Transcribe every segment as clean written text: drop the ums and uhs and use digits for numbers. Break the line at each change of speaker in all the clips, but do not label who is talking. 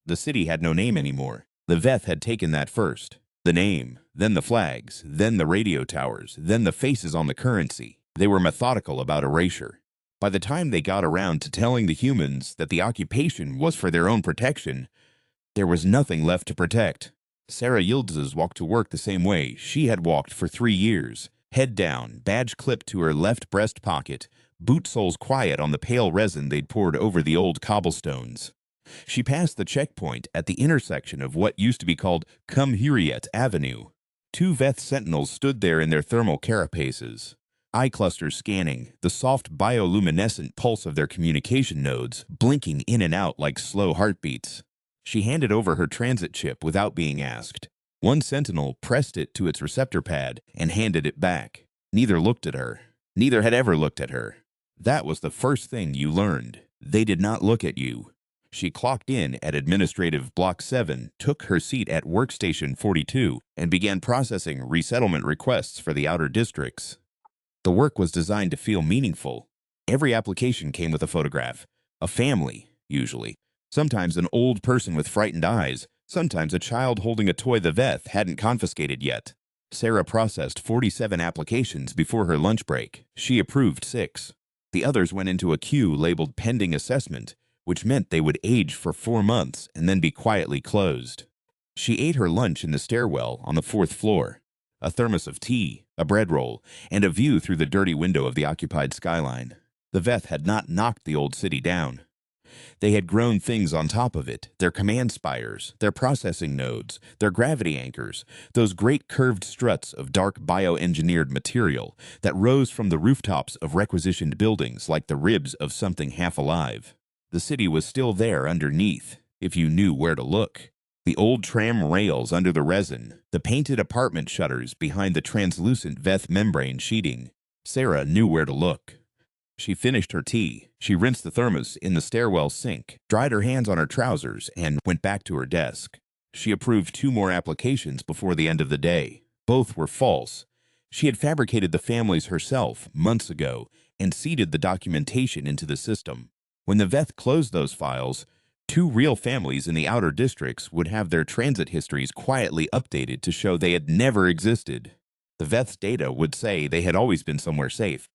The city had no name anymore. The Veth had taken that first. The name, then the flags, then the radio towers, then the faces on the currency. They were methodical about erasure. By the time they got around to telling the humans that the occupation was for their own protection, there was nothing left to protect. Sarah Yildiz walked to work the same way she had walked for 3 years. Head down, badge clipped to her left breast pocket, boot soles quiet on the pale resin they'd poured over the old cobblestones. She passed the checkpoint at the intersection of what used to be called Cumhuriyet Avenue. 2 Veth sentinels stood there in their thermal carapaces, eye clusters scanning, the soft bioluminescent pulse of their communication nodes blinking in and out like slow heartbeats. She handed over her transit chip without being asked. One sentinel pressed it to its receptor pad and handed it back. Neither looked at her. Neither had ever looked at her. That was the first thing you learned. They did not look at you. She clocked in at Administrative Block 7, took her seat at Workstation 42, and began processing resettlement requests for the outer districts. The work was designed to feel meaningful. Every application came with a photograph. A family, usually. Sometimes an old person with frightened eyes. Sometimes a child holding a toy the Veth hadn't confiscated yet. Sarah processed 47 applications before her lunch break. She approved 6. The others went into a queue labeled pending assessment, which meant they would age for 4 months and then be quietly closed. She ate her lunch in the stairwell on the 4th floor. A thermos of tea, a bread roll, and a view through the dirty window of the occupied skyline. The Veth had not knocked the old city down. They had grown things on top of it, their command spires, their processing nodes, their gravity anchors, those great curved struts of dark bioengineered material that rose from the rooftops of requisitioned buildings like the ribs of something half alive. The city was still there underneath, if you knew where to look. The old tram rails under the resin, the painted apartment shutters behind the translucent Veth membrane sheeting. Sarah knew where to look. She finished her tea. She rinsed the thermos in the stairwell sink, dried her hands on her trousers, and went back to her desk. She approved 2 more applications before the end of the day. Both were false. She had fabricated the families herself months ago and seeded the documentation into the system. When the Veth closed those files, 2 real families in the outer districts would have their transit histories quietly updated to show they had never existed. The Veth's data would say they had always been somewhere safe.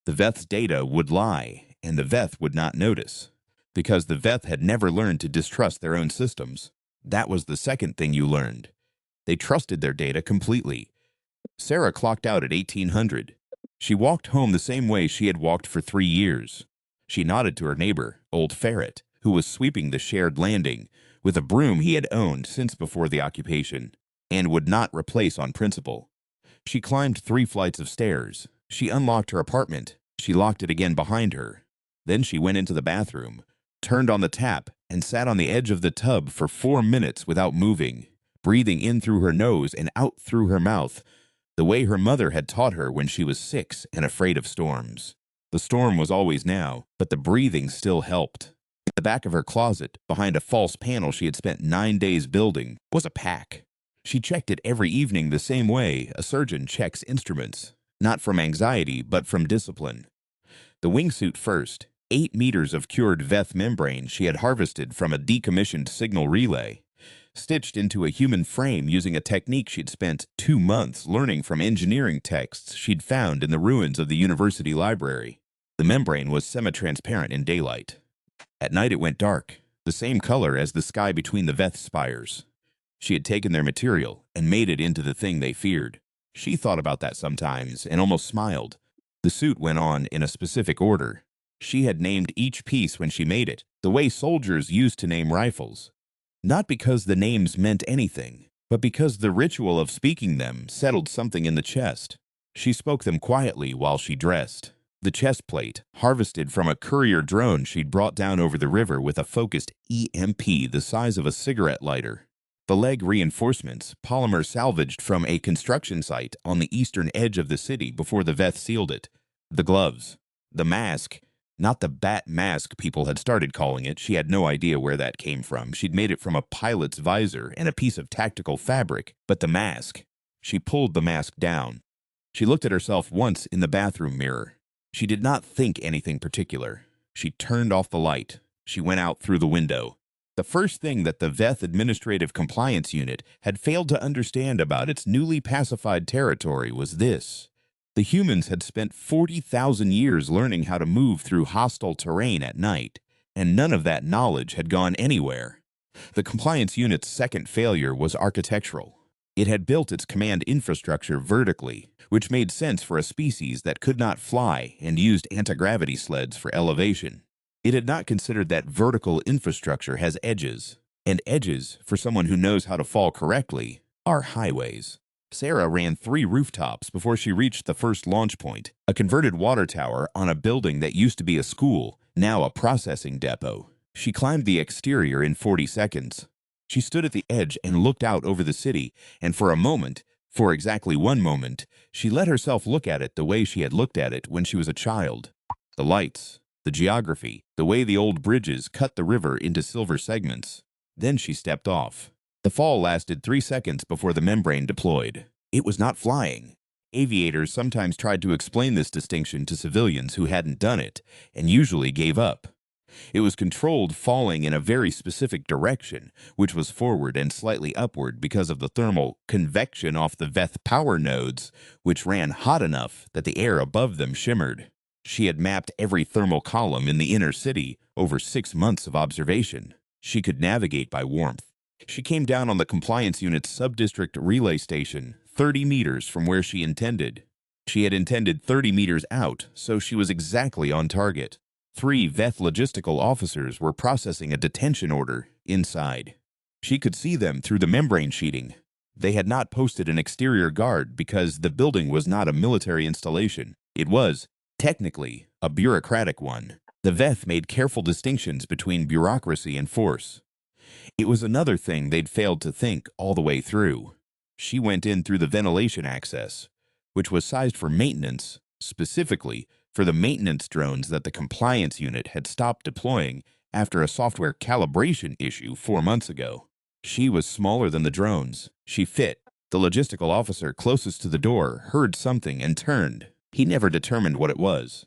The Veth's data would lie, and the Veth would not notice, because the Veth had never learned to distrust their own systems. That was the second thing you learned. They trusted their data completely. Sarah clocked out at 1800. She walked home the same way she had walked for 3 years. She nodded to her neighbor, Old Ferret, who was sweeping the shared landing with a broom he had owned since before the occupation, and would not replace on principle. She climbed 3 flights of stairs. She unlocked her apartment. She locked it again behind her. Then she went into the bathroom, turned on the tap, and sat on the edge of the tub for 4 minutes without moving, breathing in through her nose and out through her mouth, the way her mother had taught her when she was 6 and afraid of storms. The storm was always now, but the breathing still helped. In the back of her closet, behind a false panel she had spent 9 days building, was a pack. She checked it every evening the same way a surgeon checks instruments. Not from anxiety, but from discipline. The wingsuit first, 8 meters of cured Veth membrane she had harvested from a decommissioned signal relay, stitched into a human frame using a technique she'd spent 2 months learning from engineering texts she'd found in the ruins of the university library. The membrane was semi-transparent in daylight. At night it went dark, the same color as the sky between the Veth spires. She had taken their material and made it into the thing they feared. She thought about that sometimes and almost smiled. The suit went on in a specific order. She had named each piece when she made it, the way soldiers used to name rifles. Not because the names meant anything, but because the ritual of speaking them settled something in the chest. She spoke them quietly while she dressed. The chest plate, harvested from a courier drone she'd brought down over the river with a focused EMP the size of a cigarette lighter. The leg reinforcements, polymer salvaged from a construction site on the eastern edge of the city before the Veth sealed it. The gloves. The mask. Not the bat mask people had started calling it. She had no idea where that came from. She'd made it from a pilot's visor and a piece of tactical fabric. But the mask. She pulled the mask down. She looked at herself once in the bathroom mirror. She did not think anything particular. She turned off the light. She went out through the window. The first thing that the VETH Administrative Compliance Unit had failed to understand about its newly pacified territory was this. The humans had spent 40,000 years learning how to move through hostile terrain at night, and none of that knowledge had gone anywhere. The compliance unit's second failure was architectural. It had built its command infrastructure vertically, which made sense for a species that could not fly and used anti-gravity sleds for elevation. It had not considered that vertical infrastructure has edges, and edges, for someone who knows how to fall correctly, are highways. Sarah ran 3 rooftops before she reached the first launch point, a converted water tower on a building that used to be a school, now a processing depot. She climbed the exterior in 40 seconds. She stood at the edge and looked out over the city, and for a moment, for exactly one moment, she let herself look at it the way she had looked at it when she was a child. The lights, the geography, the way the old bridges cut the river into silver segments. Then she stepped off. The fall lasted 3 seconds before the membrane deployed. It was not flying. Aviators sometimes tried to explain this distinction to civilians who hadn't done it, and usually gave up. It was controlled falling in a very specific direction, which was forward and slightly upward because of the thermal convection off the VETH power nodes, which ran hot enough that the air above them shimmered. She had mapped every thermal column in the inner city over 6 months of observation. She could navigate by warmth. She came down on the compliance unit's sub-district relay station, 30 meters from where she intended. She had intended 30 meters out, so she was exactly on target. 3 VETH logistical officers were processing a detention order inside. She could see them through the membrane sheeting. They had not posted an exterior guard because the building was not a military installation. It was, technically, a bureaucratic one. The VETH made careful distinctions between bureaucracy and force. It was another thing they'd failed to think all the way through. She went in through the ventilation access, which was sized for maintenance, specifically for the maintenance drones that the compliance unit had stopped deploying after a software calibration issue 4 months ago. She was smaller than the drones. She fit. The logistical officer closest to the door heard something and turned. He never determined what it was.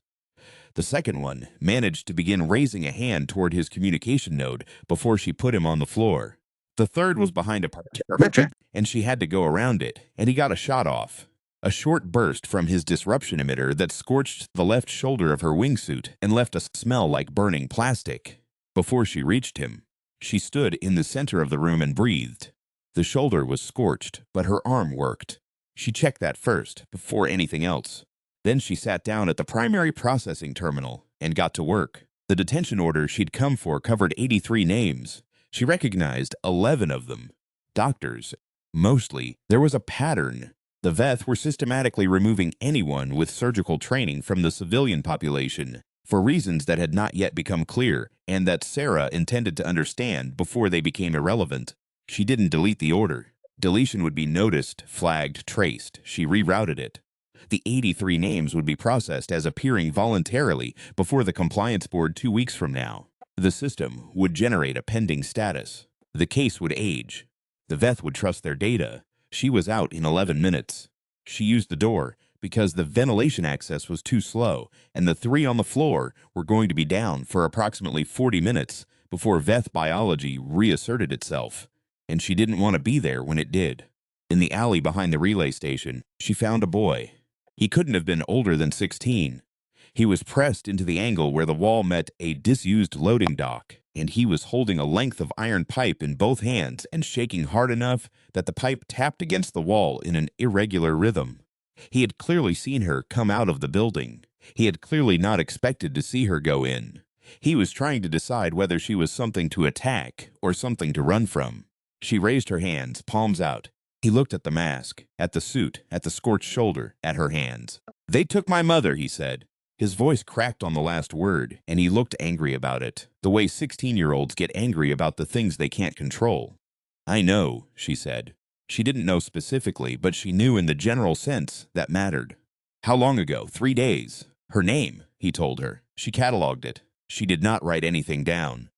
The second one managed to begin raising a hand toward his communication node before she put him on the floor. The third was behind a partition, and she had to go around it, and he got a shot off. A short burst from his disruption emitter that scorched the left shoulder of her wingsuit and left a smell like burning plastic. Before she reached him, she stood in the center of the room and breathed. The shoulder was scorched, but her arm worked. She checked that first, before anything else. Then she sat down at the primary processing terminal and got to work. The detention order she'd come for covered 83 names. She recognized 11 of them. Doctors. Mostly, there was a pattern. The VETH were systematically removing anyone with surgical training from the civilian population for reasons that had not yet become clear and that Sarah intended to understand before they became irrelevant. She didn't delete the order. Deletion would be noticed, flagged, traced. She rerouted it. The 83 names would be processed as appearing voluntarily before the compliance board 2 weeks from now. The system would generate a pending status. The case would age. The VETH would trust their data. She was out in 11 minutes. She used the door because the ventilation access was too slow, and the 3 on the floor were going to be down for approximately 40 minutes before VETH biology reasserted itself, and she didn't want to be there when it did. In the alley behind the relay station, she found a boy. He couldn't have been older than 16. He was pressed into the angle where the wall met a disused loading dock, and he was holding a length of iron pipe in both hands and shaking hard enough that the pipe tapped against the wall in an irregular rhythm. He had clearly seen her come out of the building. He had clearly not expected to see her go in. He was trying to decide whether she was something to attack or something to run from. She raised her hands, palms out. He looked at the mask, at the suit, at the scorched shoulder, at her hands. "They took my mother," he said. His voice cracked on the last word, and he looked angry about it, the way 16-year-olds get angry about the things they can't control. "I know," she said. She didn't know specifically, but she knew in the general sense that mattered. "How long ago? 3 days. Her name," he told her. She cataloged it. She did not write anything down.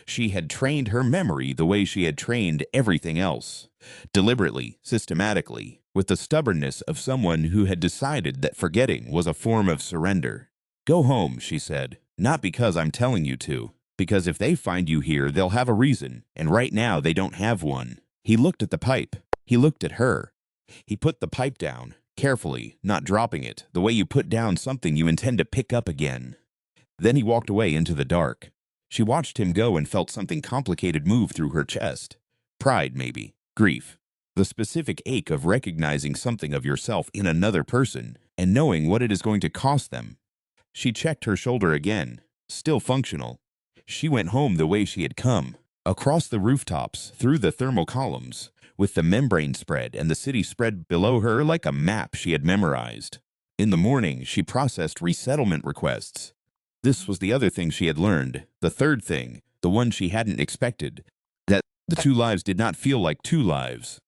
She had trained her memory the way she had trained everything else, deliberately, systematically, with the stubbornness of someone who had decided that forgetting was a form of surrender. "Go home," she said, "not because I'm telling you to. Because if they find you here, they'll have a reason, and right now they don't have one. He looked at the pipe. He looked at her. He put the pipe down, carefully, not dropping it, the way you put down something you intend to pick up again. Then he walked away into the dark. She watched him go and felt something complicated move through her chest. Pride, maybe. Grief. The specific ache of recognizing something of yourself in another person and knowing what it is going to cost them. She checked her shoulder again, still functional. She went home the way she had come, across the rooftops, through the thermal columns, with the membrane spread and the city spread below her like a map she had memorized. In the morning, she processed resettlement requests. This was the other thing she had learned, the third thing, the one she hadn't expected, that the two lives did not feel like two lives.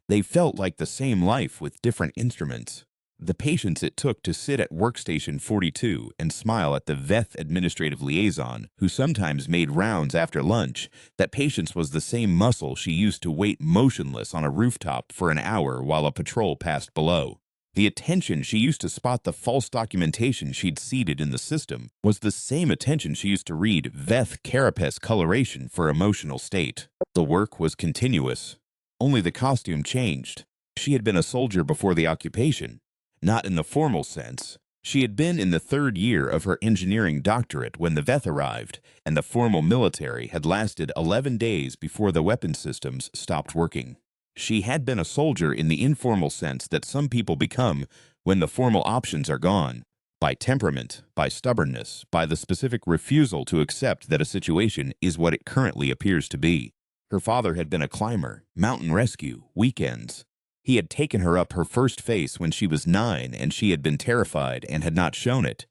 They felt like the same life with different instruments. The patience it took to sit at workstation 42 and smile at the VETH administrative liaison, who sometimes made rounds after lunch, that patience was the same muscle she used to wait motionless on a rooftop for an hour while a patrol passed below. The attention she used to spot the false documentation she'd seeded in the system was the same attention she used to read VETH carapace coloration for emotional state. The work was continuous. Only the costume changed. She had been a soldier before the occupation. Not in the formal sense. She had been in the third year of her engineering doctorate when the VETH arrived, and the formal military had lasted 11 days before the weapon systems stopped working. She had been a soldier in the informal sense that some people become when the formal options are gone, by temperament, by stubbornness, by the specific refusal to accept that a situation is what it currently appears to be. Her father had been a climber, mountain rescue, weekends. He had taken her up her first face when she was 9 and she had been terrified and had not shown it.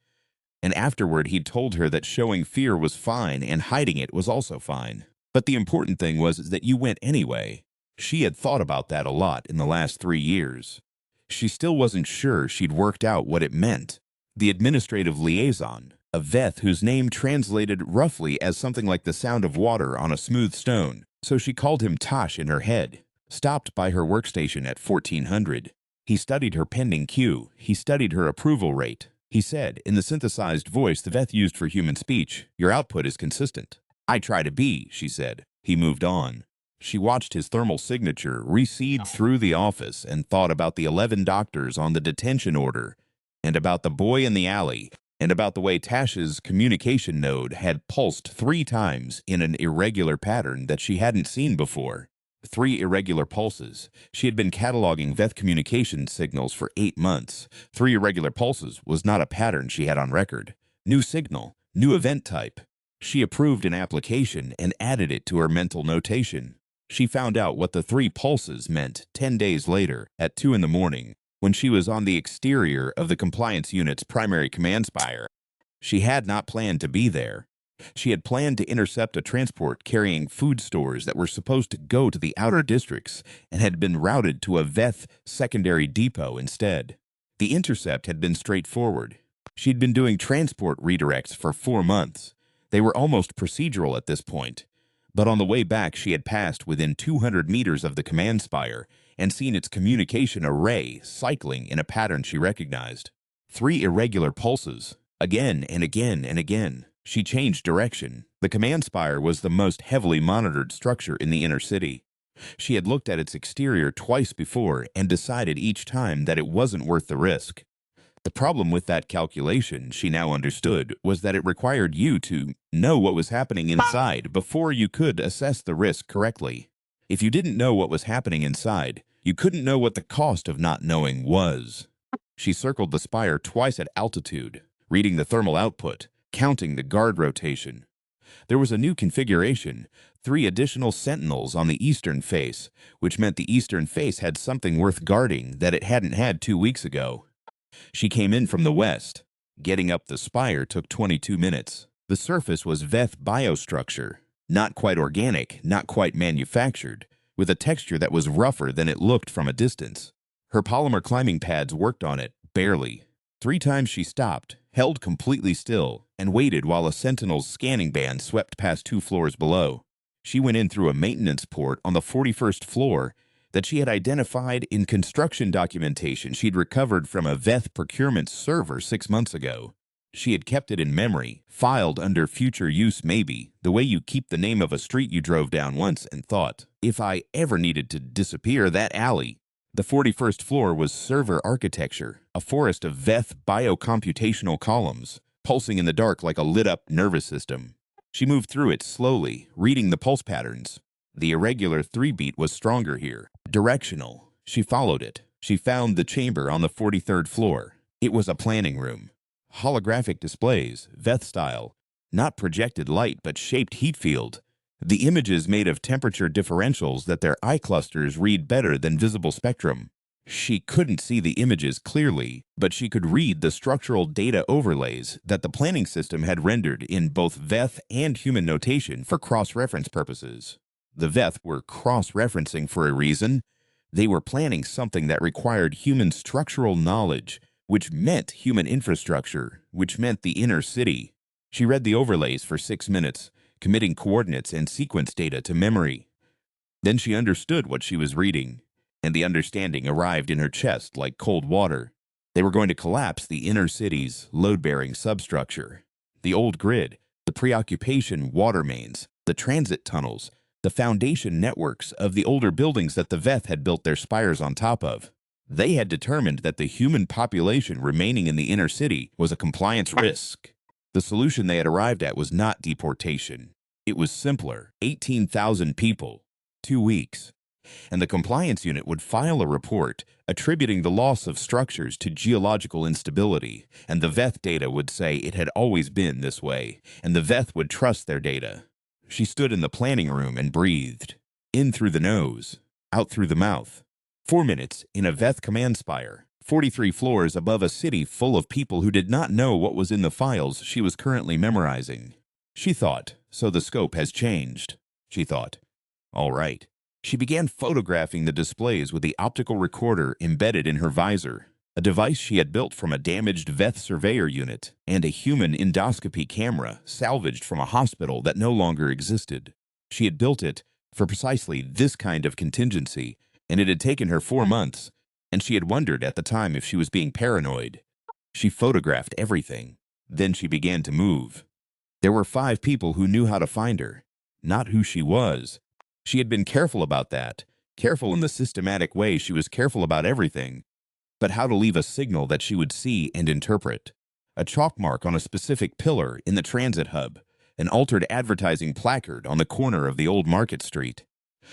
And afterward he'd told her that showing fear was fine and hiding it was also fine. But the important thing was that you went anyway. She had thought about that a lot in the last 3 years. She still wasn't sure she'd worked out what it meant. The administrative liaison, a VETH whose name translated roughly as something like the sound of water on a smooth stone, so she called him Tosh in her head, stopped by her workstation at 1400. He studied her pending queue. He studied her approval rate. He said, in the synthesized voice the VETH used for human speech, "Your output is consistent." "I try to be," she said. He moved on. She watched his thermal signature recede through the office and thought about the 11 doctors on the detention order, and about the boy in the alley, and about the way Tash's communication node had pulsed 3 times in an irregular pattern that she hadn't seen before. 3 irregular pulses. She had been cataloging VETH communication signals for 8 months. 3 irregular pulses was not a pattern she had on record. New signal, new event type. She approved an application and added it to her mental notation. She found out what the 3 pulses meant 10 days later at 2 in the morning when she was on the exterior of the compliance unit's primary command spire. She had not planned to be there. She had planned to intercept a transport carrying food stores that were supposed to go to the outer districts and had been routed to a VETH secondary depot instead. The intercept had been straightforward. She'd been doing transport redirects for 4 months. They were almost procedural at this point. But on the way back, she had passed within 200 meters of the command spire and seen its communication array cycling in a pattern she recognized. 3 irregular pulses, again and again and again. She changed direction. The command spire was the most heavily monitored structure in the inner city. She had looked at its exterior twice before and decided each time that it wasn't worth the risk. The problem with that calculation, she now understood, was that it required you to know what was happening inside before you could assess the risk correctly. If you didn't know what was happening inside, you couldn't know what the cost of not knowing was. She circled the spire twice at altitude, reading the thermal output, counting the guard rotation. There was a new configuration, 3 additional sentinels on the eastern face, which meant the eastern face had something worth guarding that it hadn't had 2 weeks ago. She came in from the west. Getting up the spire took 22 minutes. The surface was VETH biostructure, not quite organic, not quite manufactured, with a texture that was rougher than it looked from a distance. Her polymer climbing pads worked on it, barely. 3 times she stopped, held completely still, and waited while a sentinel's scanning band swept past 2 floors below. She went in through a maintenance port on the 41st floor that she had identified in construction documentation she'd recovered from a VETH procurement server 6 months ago. She had kept it in memory, filed under future use maybe, the way you keep the name of a street you drove down once and thought, if I ever needed to disappear, that alley. The 41st floor was server architecture, a forest of Veth biocomputational columns, pulsing in the dark like a lit-up nervous system. She moved through it slowly, reading the pulse patterns. The irregular 3-beat was stronger here, directional. She followed it. She found the chamber on the 43rd floor. It was a planning room. Holographic displays, Veth style, not projected light but shaped heat field. The images made of temperature differentials that their eye clusters read better than visible spectrum. She couldn't see the images clearly, but she could read the structural data overlays that the planning system had rendered in both Veth and human notation for cross-reference purposes. The Veth were cross-referencing for a reason. They were planning something that required human structural knowledge, which meant human infrastructure, which meant the inner city. She read the overlays for 6 minutes, committing coordinates and sequence data to memory. Then she understood what she was reading, and the understanding arrived in her chest like cold water. They were going to collapse the inner city's load-bearing substructure. The old grid, the preoccupation water mains, the transit tunnels, the foundation networks of the older buildings that the Veth had built their spires on top of. They had determined that the human population remaining in the inner city was a compliance risk. The solution they had arrived at was not deportation. It was simpler. 18,000 people, 2 weeks. And the compliance unit would file a report attributing the loss of structures to geological instability, and the Veth data would say it had always been this way, and the Veth would trust their data. She stood in the planning room and breathed. In through the nose, out through the mouth. 4 minutes in a Veth command spire, 43 floors above a city full of people who did not know what was in the files she was currently memorizing. She thought, so the scope has changed. She thought, all right. She began photographing the displays with the optical recorder embedded in her visor, a device she had built from a damaged Veth surveyor unit and a human endoscopy camera salvaged from a hospital that no longer existed. She had built it for precisely this kind of contingency, and it had taken her 4 months, and she had wondered at the time if she was being paranoid. She photographed everything. Then she began to move. There were 5 people who knew how to find her, not who she was. She had been careful about that, careful in the systematic way she was careful about everything, but how to leave a signal that she would see and interpret. A chalk mark on a specific pillar in the transit hub, an altered advertising placard on the corner of the old market street.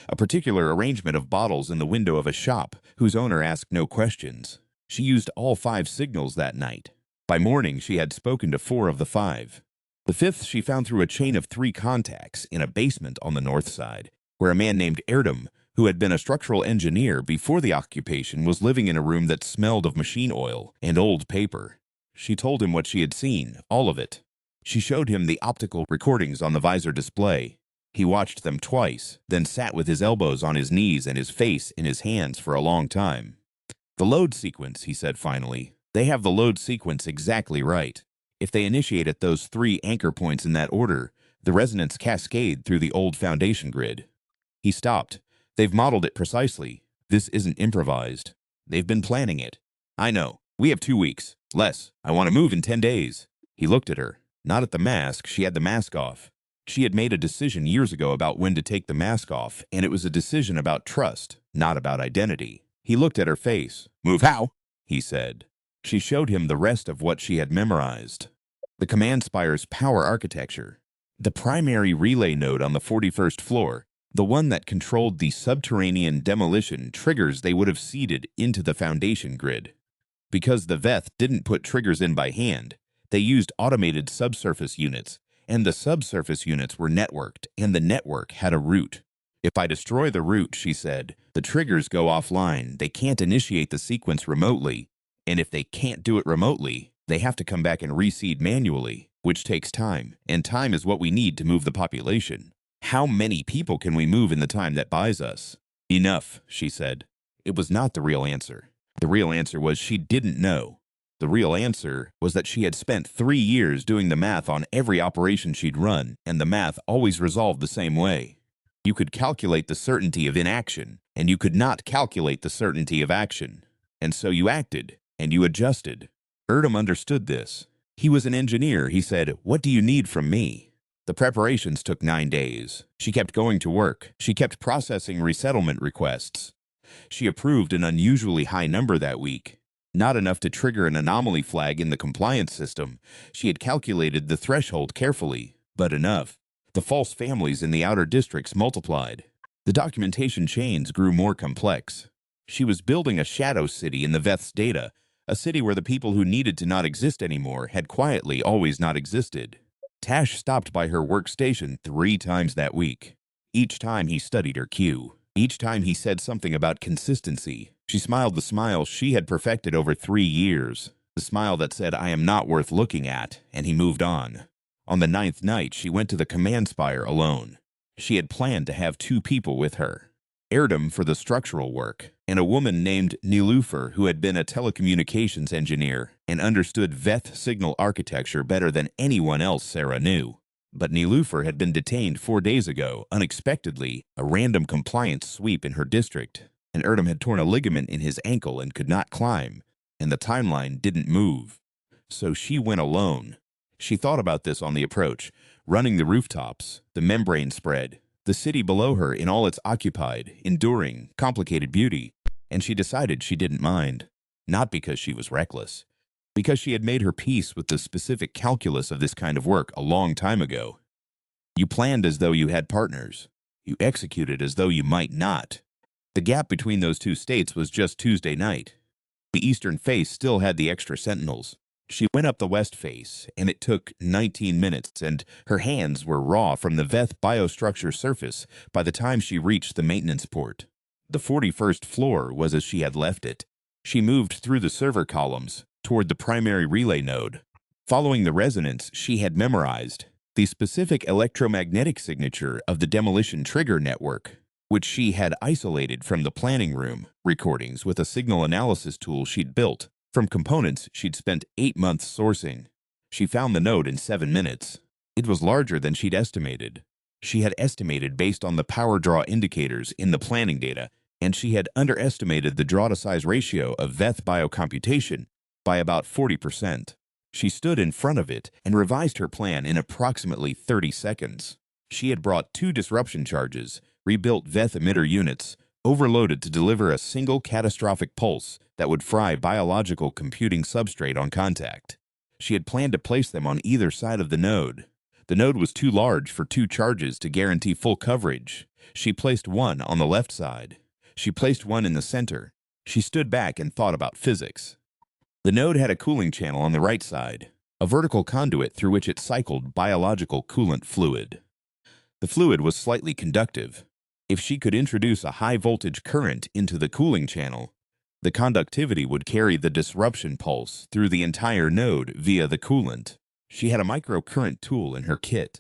A particular arrangement of bottles in the window of a shop whose owner asked no questions. She used all 5 signals that night. By morning, she had spoken to 4 of the 5. The 5th she found through a chain of 3 contacts in a basement on the north side, where a man named Erdem, who had been a structural engineer before the occupation, was living in a room that smelled of machine oil and old paper. She told him what she had seen, all of it. She showed him the optical recordings on the visor display. He watched them twice, then sat with his elbows on his knees and his face in his hands for a long time. The load sequence, he said finally. They have the load sequence exactly right. If they initiate at those 3 anchor points in that order, the resonance cascade through the old foundation grid. He stopped. They've modeled it precisely. This isn't improvised. They've been planning it. I know. We have 2 weeks. Less. I want to move in 10 days. He looked at her. Not at the mask. She had the mask off. She had made a decision years ago about when to take the mask off, and it was a decision about trust, not about identity. He looked at her face. Move how? He said. She showed him the rest of what she had memorized. The command spire's power architecture. The primary relay node on the 41st floor, the one that controlled the subterranean demolition triggers they would have seeded into the foundation grid. Because the Veth didn't put triggers in by hand, they used automated subsurface units, and the subsurface units were networked, and the network had a route. If I destroy the route, she said, the triggers go offline. They can't initiate the sequence remotely, and if they can't do it remotely, they have to come back and reseed manually, which takes time, and time is what we need to move the population. How many people can we move in the time that buys us? Enough, she said. It was not the real answer. The real answer was she didn't know. The real answer was that she had spent 3 years doing the math on every operation she'd run, and the math always resolved the same way. You could calculate the certainty of inaction, and you could not calculate the certainty of action. And so you acted, and you adjusted. Erdem understood this. He was an engineer. He said, "What do you need from me?" The preparations took 9 days. She kept going to work. She kept processing resettlement requests. She approved an unusually high number that week. Not enough to trigger an anomaly flag in the compliance system. She had calculated the threshold carefully, but enough. The false families in the outer districts multiplied. The documentation chains grew more complex. She was building a shadow city in the Veth's data, a city where the people who needed to not exist anymore had quietly always not existed. Tash stopped by her workstation 3 times that week. Each time he studied her cue. Each time he said something about consistency. She smiled the smile she had perfected over 3 years. The smile that said, "I am not worth looking at," and he moved on. On the 9th night, she went to the command spire alone. She had planned to have 2 people with her. Erdem for the structural work, and a woman named Nilufer who had been a telecommunications engineer and understood Veth signal architecture better than anyone else Sarah knew. But Nilufer had been detained 4 days ago, unexpectedly, a random compliance sweep in her district, and Erdem had torn a ligament in his ankle and could not climb, and the timeline didn't move. So she went alone. She thought about this on the approach, running the rooftops, the membrane spread, the city below her in all its occupied, enduring, complicated beauty, and she decided she didn't mind. Not because she was reckless. Because she had made her peace with the specific calculus of this kind of work a long time ago. You planned as though you had partners. You executed as though you might not. The gap between those 2 states was just Tuesday night. The eastern face still had the extra sentinels. She went up the west face, and it took 19 minutes, and her hands were raw from the Veth biostructure surface by the time she reached the maintenance port. The 41st floor was as she had left it. She moved through the server columns toward the primary relay node. Following the resonance she had memorized, the specific electromagnetic signature of the demolition trigger network, which she had isolated from the planning room recordings with a signal analysis tool she'd built from components she'd spent 8 months sourcing. She found the node in 7 minutes. It was larger than she'd estimated. She had estimated based on the power draw indicators in the planning data, and she had underestimated the draw-to-size ratio of Veth biocomputation by about 40%. She stood in front of it and revised her plan in approximately 30 seconds. She had brought 2 disruption charges, rebuilt Veth emitter units, overloaded to deliver a single catastrophic pulse that would fry biological computing substrate on contact. She had planned to place them on either side of the node. The node was too large for 2 charges to guarantee full coverage. She placed one on the left side. She placed one in the center. She stood back and thought about physics. The node had a cooling channel on the right side, a vertical conduit through which it cycled biological coolant fluid. The fluid was slightly conductive. If she could introduce a high-voltage current into the cooling channel, the conductivity would carry the disruption pulse through the entire node via the coolant. She had a microcurrent tool in her kit.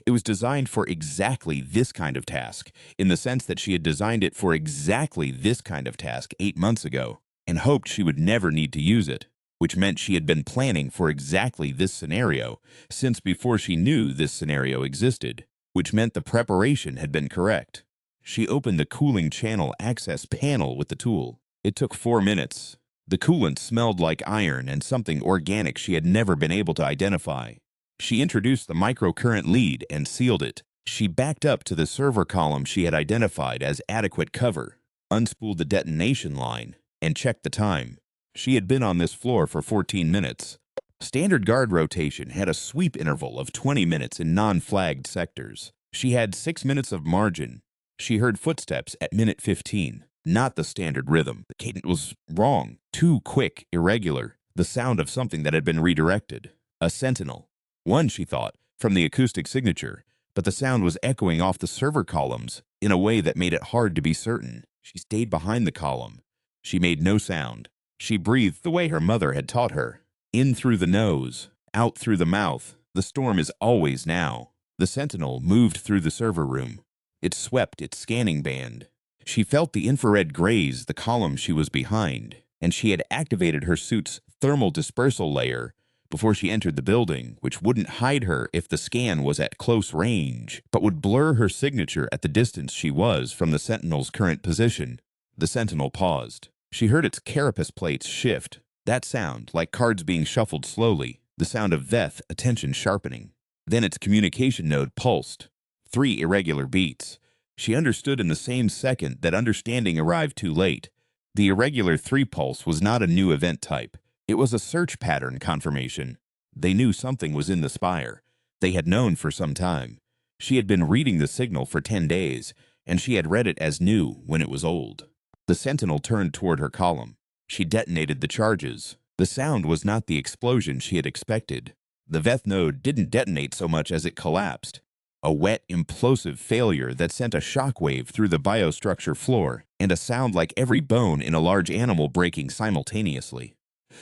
It was designed for exactly this kind of task, in the sense that she had designed it for exactly this kind of task 8 months ago, and hoped she would never need to use it, which meant she had been planning for exactly this scenario since before she knew this scenario existed, which meant the preparation had been correct. She opened the cooling channel access panel with the tool. It took 4 minutes. The coolant smelled like iron and something organic she had never been able to identify. She introduced the microcurrent lead and sealed it. She backed up to the server column she had identified as adequate cover, unspooled the detonation line, and checked the time. She had been on this floor for 14 minutes. Standard guard rotation had a sweep interval of 20 minutes in non-flagged sectors. She had 6 minutes of margin. She heard footsteps at minute 15. Not the standard rhythm. The cadence was wrong. Too quick, irregular. The sound of something that had been redirected. A sentinel. One, she thought, from the acoustic signature, but the sound was echoing off the server columns in a way that made it hard to be certain. She stayed behind the column. She made no sound. She breathed the way her mother had taught her. In through the nose, out through the mouth. The storm is always now. The sentinel moved through the server room. It swept its scanning band. She felt the infrared graze the column she was behind, and she had activated her suit's thermal dispersal layer before she entered the building, which wouldn't hide her if the scan was at close range, but would blur her signature at the distance she was from the sentinel's current position. The sentinel paused. She heard its carapace plates shift. That sound, like cards being shuffled slowly. The sound of Veth, attention sharpening. Then its communication node pulsed. 3 irregular beats. She understood in the same second that understanding arrived too late. The irregular 3 pulse was not a new event type. It was a search pattern confirmation. They knew something was in the spire. They had known for some time. She had been reading the signal for 10 days, and she had read it as new when it was old. The sentinel turned toward her column. She detonated the charges. The sound was not the explosion she had expected. The Veth node didn't detonate so much as it collapsed. A wet, implosive failure that sent a shockwave through the biostructure floor, and a sound like every bone in a large animal breaking simultaneously.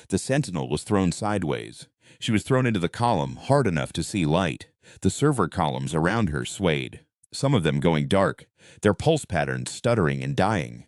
The sentinel was thrown sideways. She was thrown into the column hard enough to see light. The server columns around her swayed, some of them going dark, their pulse patterns stuttering and dying.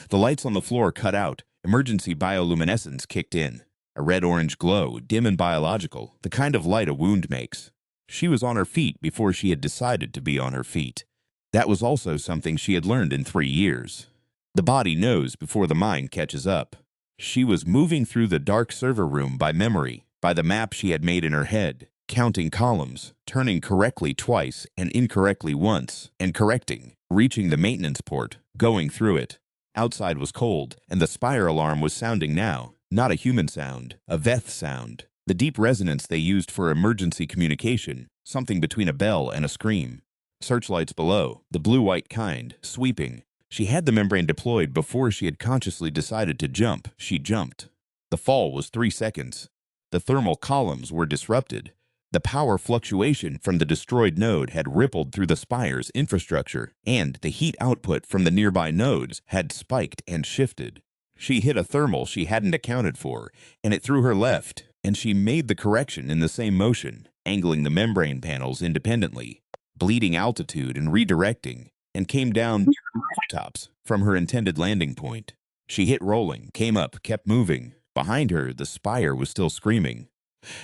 The lights on the floor cut out. Emergency bioluminescence kicked in. A red-orange glow, dim and biological, the kind of light a wound makes. She was on her feet before she had decided to be on her feet. That was also something she had learned in 3 years. The body knows before the mind catches up. She was moving through the dark server room by memory, by the map she had made in her head, counting columns, turning correctly twice and incorrectly once, and correcting, reaching the maintenance port, going through it. Outside was cold, and the spire alarm was sounding now. Not a human sound, a Veth sound. The deep resonance they used for emergency communication, something between a bell and a scream. Searchlights below, the blue-white kind, sweeping. She had the membrane deployed before she had consciously decided to jump. She jumped. The fall was 3 seconds. The thermal columns were disrupted. The power fluctuation from the destroyed node had rippled through the spire's infrastructure, and the heat output from the nearby nodes had spiked and shifted. She hit a thermal she hadn't accounted for, and it threw her left, and she made the correction in the same motion, angling the membrane panels independently, bleeding altitude and redirecting, and came down near the rooftops from her intended landing point. She hit rolling, came up, kept moving. Behind her, the spire was still screaming.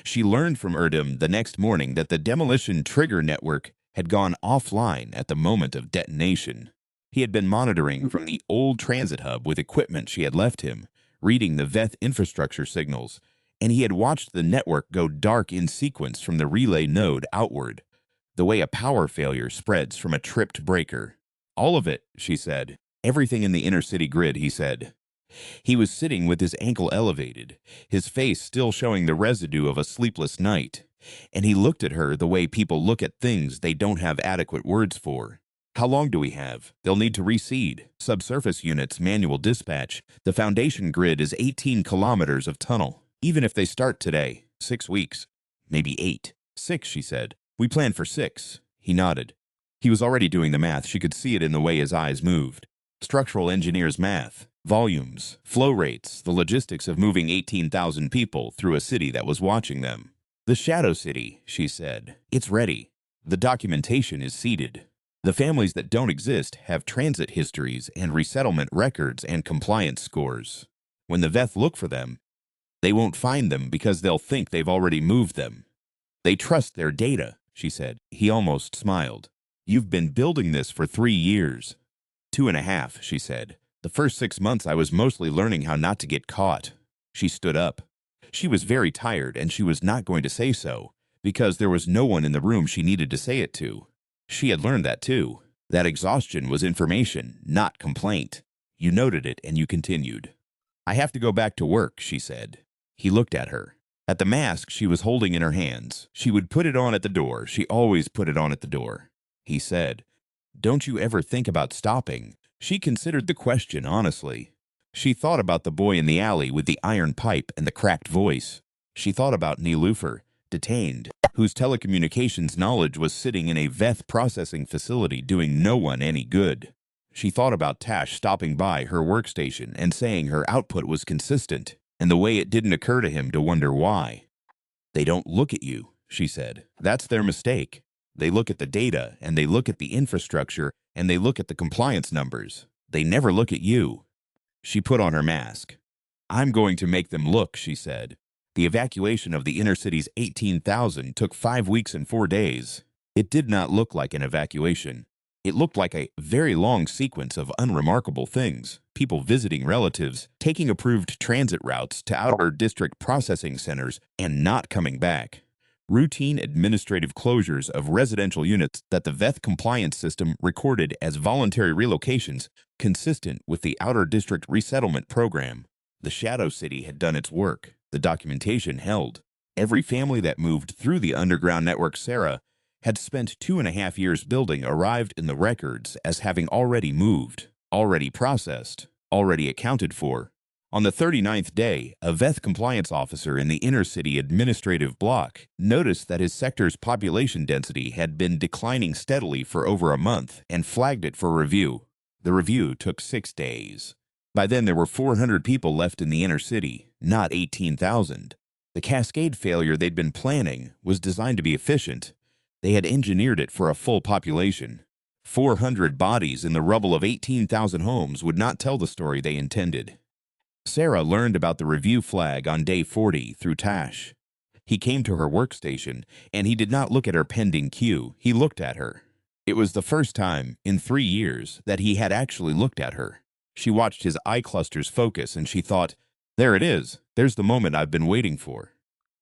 She learned from Erdem the next morning that the demolition trigger network had gone offline at the moment of detonation. He had been monitoring from the old transit hub with equipment she had left him, reading the Veth infrastructure signals, and he had watched the network go dark in sequence from the relay node outward, the way a power failure spreads from a tripped breaker. All of it, she said. Everything in the inner city grid, he said. He was sitting with his ankle elevated, his face still showing the residue of a sleepless night, and he looked at her the way people look at things they don't have adequate words for. How long do we have? They'll need to reseed. Subsurface units, manual dispatch. The foundation grid is 18 kilometers of tunnel. Even if they start today, 6 weeks. Maybe 8. 6, she said. We plan for 6. He nodded. He was already doing the math. She could see it in the way his eyes moved. Structural engineer's math. Volumes, flow rates, the logistics of moving 18,000 people through a city that was watching them. The Shadow City, she said. It's ready. The documentation is seeded. The families that don't exist have transit histories and resettlement records and compliance scores. When the Veth look for them, they won't find them because they'll think they've already moved them. They trust their data, she said. He almost smiled. You've been building this for 3 years. 2.5, she said. The first 6 months I was mostly learning how not to get caught. She stood up. She was very tired, and she was not going to say so, because there was no one in the room she needed to say it to. She had learned that too. That exhaustion was information, not complaint. You noted it, and you continued. I have to go back to work, she said. He looked at her. At the mask she was holding in her hands. She would put it on at the door. She always put it on at the door. He said, Don't you ever think about stopping? She considered the question honestly. She thought about the boy in the alley with the iron pipe and the cracked voice. She thought about Nilufer, detained, whose telecommunications knowledge was sitting in a Veth processing facility doing no one any good. She thought about Tash stopping by her workstation and saying her output was consistent, and the way it didn't occur to him to wonder why. They don't look at you, she said. That's their mistake. They look at the data, and they look at the infrastructure, and they look at the compliance numbers. They never look at you. She put on her mask. I'm going to make them look, she said. The evacuation of the inner city's 18,000 took 5 weeks and 4 days. It did not look like an evacuation. It looked like a very long sequence of unremarkable things: people visiting relatives, taking approved transit routes to outer district processing centers, and not coming back. Routine administrative closures of residential units that the VETH compliance system recorded as voluntary relocations, consistent with the outer district resettlement program. The Shadow City had done its work. The documentation held. Every family that moved through the underground network Sarah had spent 2.5 years building arrived in the records as having already moved, already processed, already accounted for. On the 39th day, a VETH compliance officer in the inner city administrative block noticed that his sector's population density had been declining steadily for over a month and flagged it for review. The review took 6 days. By then, there were 400 people left in the inner city, not 18,000. The cascade failure they'd been planning was designed to be efficient. They had engineered it for a full population. 400 bodies in the rubble of 18,000 homes would not tell the story they intended. Sarah learned about the review flag on day 40 through Tash. He came to her workstation, and he did not look at her pending queue. He looked at her. It was the first time in 3 years that he had actually looked at her. She watched his eye clusters focus, and she thought, "There it is. There's the moment I've been waiting for."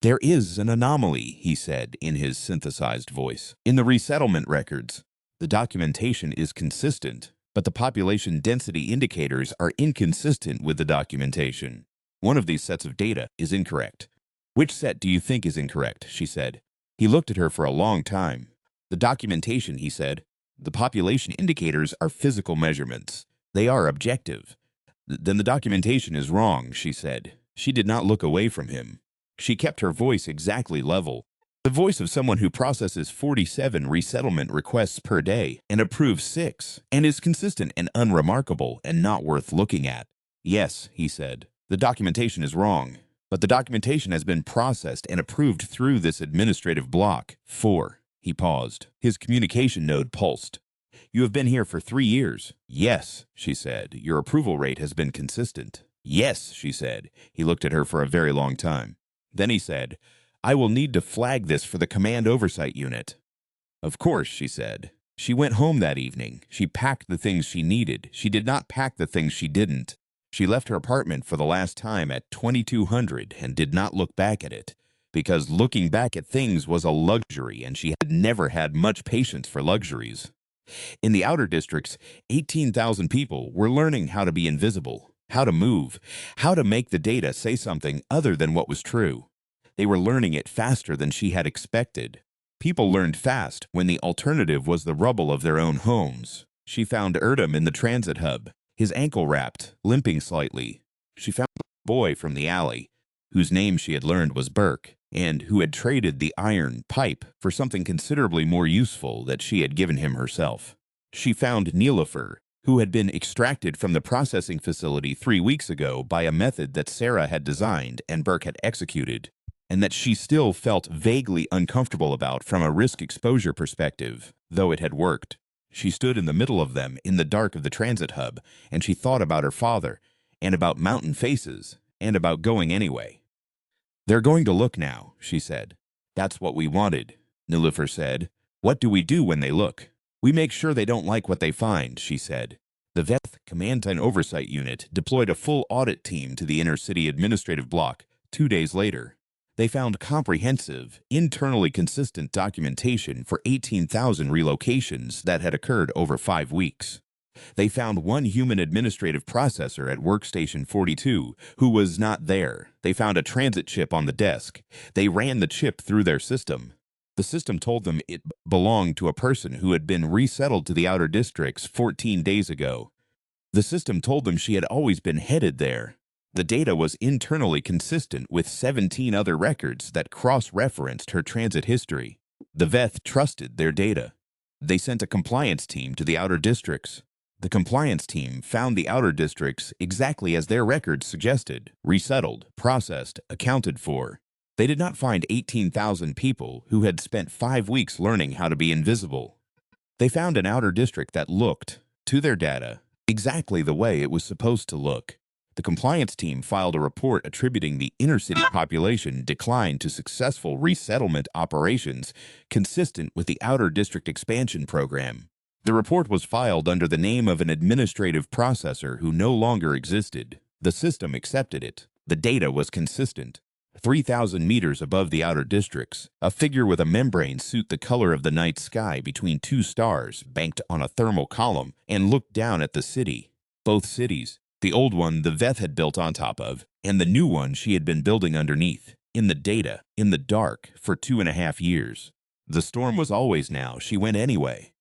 "There is an anomaly," he said in his synthesized voice. "In the resettlement records, the documentation is consistent, but the population density indicators are inconsistent with the documentation. One of these sets of data is incorrect." "Which set do you think is incorrect?" she said. He looked at her for a long time. "The documentation," he said. "The population indicators are physical measurements. They are objective." "Then the documentation is wrong," she said. She did not look away from him. She kept her voice exactly level, the voice of someone who processes 47 resettlement requests per day and approves 6, and is consistent and unremarkable and not worth looking at. "Yes," he said, "the documentation is wrong, but the documentation has been processed and approved through this administrative block." 4. He paused. His communication node pulsed. "You have been here for 3 years." "Yes," she said. "Your approval rate has been consistent." "Yes," she said. He looked at her for a very long time. Then he said, "I will need to flag this for the Command Oversight Unit." "Of course," she said. She went home that evening. She packed the things she needed. She did not pack the things she didn't. She left her apartment for the last time at 2200 and did not look back at it, because looking back at things was a luxury, and she had never had much patience for luxuries. In the outer districts, 18,000 people were learning how to be invisible, how to move, how to make the data say something other than what was true. They were learning it faster than she had expected. People learned fast when the alternative was the rubble of their own homes. She found Erdem in the transit hub, his ankle wrapped, limping slightly. She found the boy from the alley, whose name she had learned was Burke, and who had traded the iron pipe for something considerably more useful that she had given him herself. She found Nilofer, who had been extracted from the processing facility 3 weeks ago by a method that Sarah had designed and Burke had executed, and that she still felt vaguely uncomfortable about from a risk exposure perspective, though it had worked. She stood in the middle of them in the dark of the transit hub, and she thought about her father, and about mountain faces, and about going anyway. "They're going to look now," she said. "That's what we wanted," Nilofer said. "What do we do when they look?" "We make sure they don't like what they find," she said. The VETH Command and Oversight Unit deployed a full audit team to the inner city administrative block 2 days later. They found comprehensive, internally consistent documentation for 18,000 relocations that had occurred over 5 weeks. They found one human administrative processor at Workstation 42 who was not there. They found a transit chip on the desk. They ran the chip through their system. The system told them it belonged to a person who had been resettled to the outer districts 14 days ago. The system told them she had always been headed there. The data was internally consistent with 17 other records that cross-referenced her transit history. The VETH trusted their data. They sent a compliance team to the outer districts. The compliance team found the outer districts exactly as their records suggested: resettled, processed, accounted for. They did not find 18,000 people who had spent 5 weeks learning how to be invisible. They found an outer district that looked, to their data, exactly the way it was supposed to look. The compliance team filed a report attributing the inner city population decline to successful resettlement operations consistent with the outer district expansion program. The report was filed under the name of an administrative processor who no longer existed. The system accepted it. The data was consistent. 3,000 meters above the outer districts, a figure with a membrane suit the color of the night sky between two stars banked on a thermal column and looked down at the city. Both cities, the old one the Veth had built on top of, and the new one she had been building underneath, in the data, in the dark, for 2.5 years. The storm was always now. She went anyway.